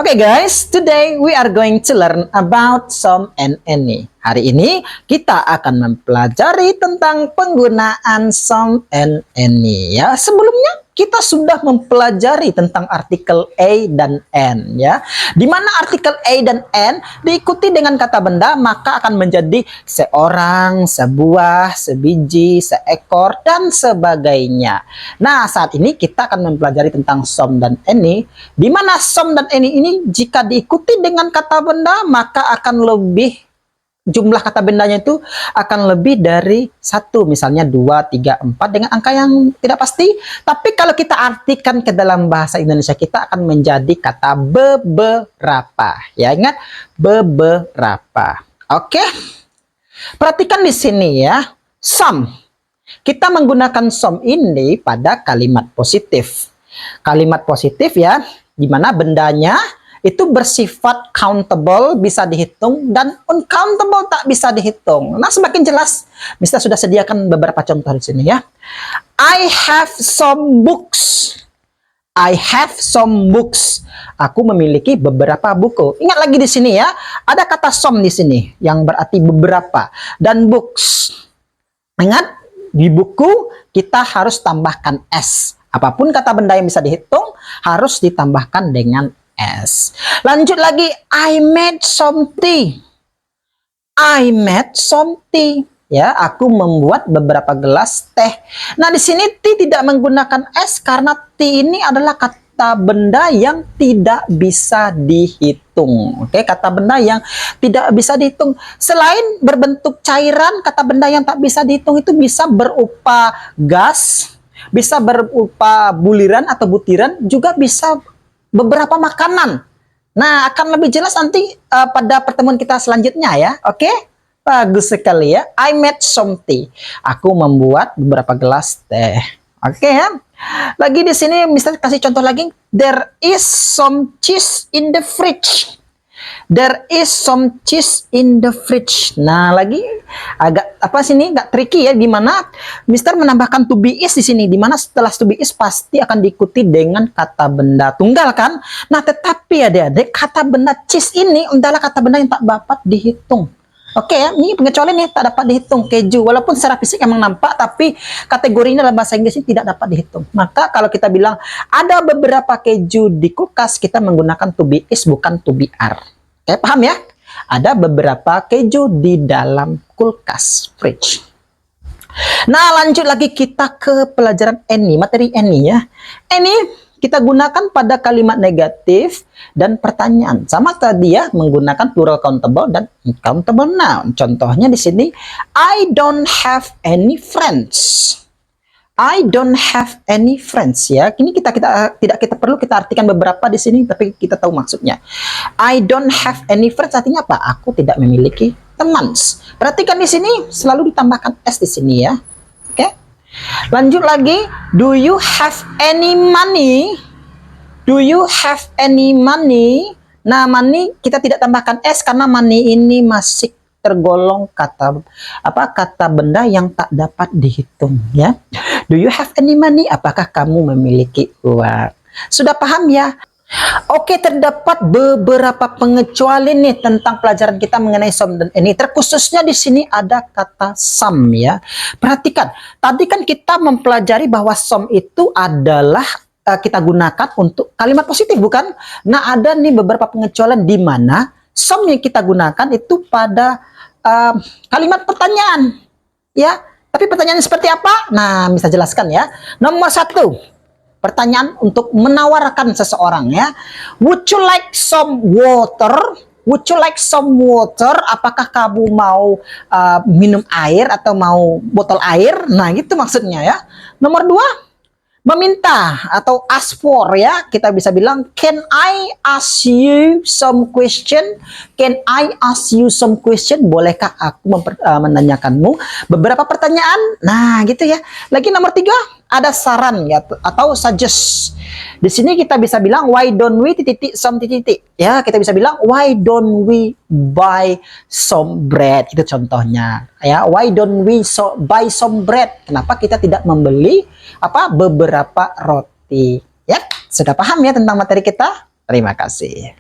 Okay guys, today we are going to learn about some and any. Hari ini kita akan mempelajari tentang penggunaan some and any ya. Sebelumnya kita sudah mempelajari tentang artikel a dan n ya. Di mana artikel a dan n diikuti dengan kata benda maka akan menjadi seorang, sebuah, sebiji, seekor dan sebagainya. Nah, saat ini kita akan mempelajari tentang some dan any, di mana some dan any ini jika diikuti dengan kata benda maka akan lebih, jumlah kata bendanya itu akan lebih dari satu, misalnya 2, 3, 4 dengan angka yang tidak pasti. Tapi kalau kita artikan ke dalam bahasa Indonesia kita akan menjadi kata beberapa. Ya, ingat beberapa. Oke. Perhatikan di sini ya. Some. Kita menggunakan some ini pada kalimat positif. Kalimat positif ya, di mana bendanya itu bersifat countable, bisa dihitung, dan uncountable, tak bisa dihitung. Nah, semakin jelas, Mister sudah sediakan beberapa contoh di sini ya. I have some books. I have some books. Aku memiliki beberapa buku. Ingat lagi di sini ya, ada kata some di sini yang berarti beberapa, dan books. Ingat, di buku kita harus tambahkan s. Apapun kata benda yang bisa dihitung harus ditambahkan dengan S. Lanjut lagi, I made some tea. I made some tea. Ya, aku membuat beberapa gelas teh. Nah, di sini tea tidak menggunakan S karena tea ini adalah kata benda yang tidak bisa dihitung. Oke, kata benda yang tidak bisa dihitung. Selain berbentuk cairan, kata benda yang tak bisa dihitung itu bisa berupa gas, bisa berupa buliran atau butiran, juga bisa beberapa makanan. Nah, akan lebih jelas nanti pada pertemuan kita selanjutnya ya. Oke? Bagus sekali ya. I made some tea. Aku membuat beberapa gelas teh. Oke ya. Lagi di sini Mister kasih contoh lagi. There is some cheese in the fridge. There is some cheese in the fridge. Nah, lagi agak apa sini nggak tricky ya, gimana Mister menambahkan to be is di sini, di mana setelah to be is pasti akan diikuti dengan kata benda tunggal kan. Nah, tetapi adik-adik, kata benda cheese ini adalah kata benda yang tak dapat dihitung. Oke ya, ini pengecualian nih, tak dapat dihitung. Keju, walaupun secara fisik emang nampak, tapi kategorinya dalam bahasa Inggris ini tidak dapat dihitung. Maka kalau kita bilang ada beberapa keju di kulkas, kita menggunakan to be is bukan to be are. Oke, paham ya? Ada beberapa keju di dalam kulkas, fridge. Nah, lanjut lagi kita ke pelajaran any, materi any ya. Any kita gunakan pada kalimat negatif dan pertanyaan. Sama tadi ya, menggunakan plural countable dan uncountable noun. Contohnya di sini, I don't have any friends. I don't have any friends ya. Ini tidak perlu kita artikan beberapa di sini, tapi kita tahu maksudnya. I don't have any friends artinya apa? Aku tidak memiliki teman. Perhatikan di sini selalu ditambahkan s di sini ya. Oke. Lanjut lagi, do you have any money? Do you have any money? Nah, money kita tidak tambahkan s karena money ini masih tergolong kata benda yang tak dapat dihitung ya. Do you have any money? Apakah kamu memiliki uang? Sudah paham ya? Oke, terdapat beberapa pengecualian nih tentang pelajaran kita mengenai some dan any. Terkhususnya di sini ada kata some ya. Perhatikan, tadi kan kita mempelajari bahwa some itu adalah kita gunakan untuk kalimat positif, bukan? Nah, ada nih beberapa pengecualian di mana some yang kita gunakan itu pada kalimat pertanyaan ya. Tapi pertanyaan seperti apa? Nah, bisa jelaskan ya. Nomor 1, pertanyaan untuk menawarkan seseorang ya. Would you like some water? Would you like some water? Apakah kamu mau minum air atau mau botol air? Nah, gitu maksudnya ya. Nomor 2, meminta atau ask for ya. Kita bisa bilang, can I ask you some question? Can I ask you some question? Bolehkah aku menanyakanmu beberapa pertanyaan? Nah, gitu ya. Lagi nomor 3, ada saran ya atau suggest. Di sini kita bisa bilang, why don't we some ya, kita bisa bilang, why don't we buy some bread? Itu contohnya ya. Why don't we buy some bread? Kenapa kita tidak membeli beberapa roti? Ya, sudah paham ya tentang materi kita? Terima kasih.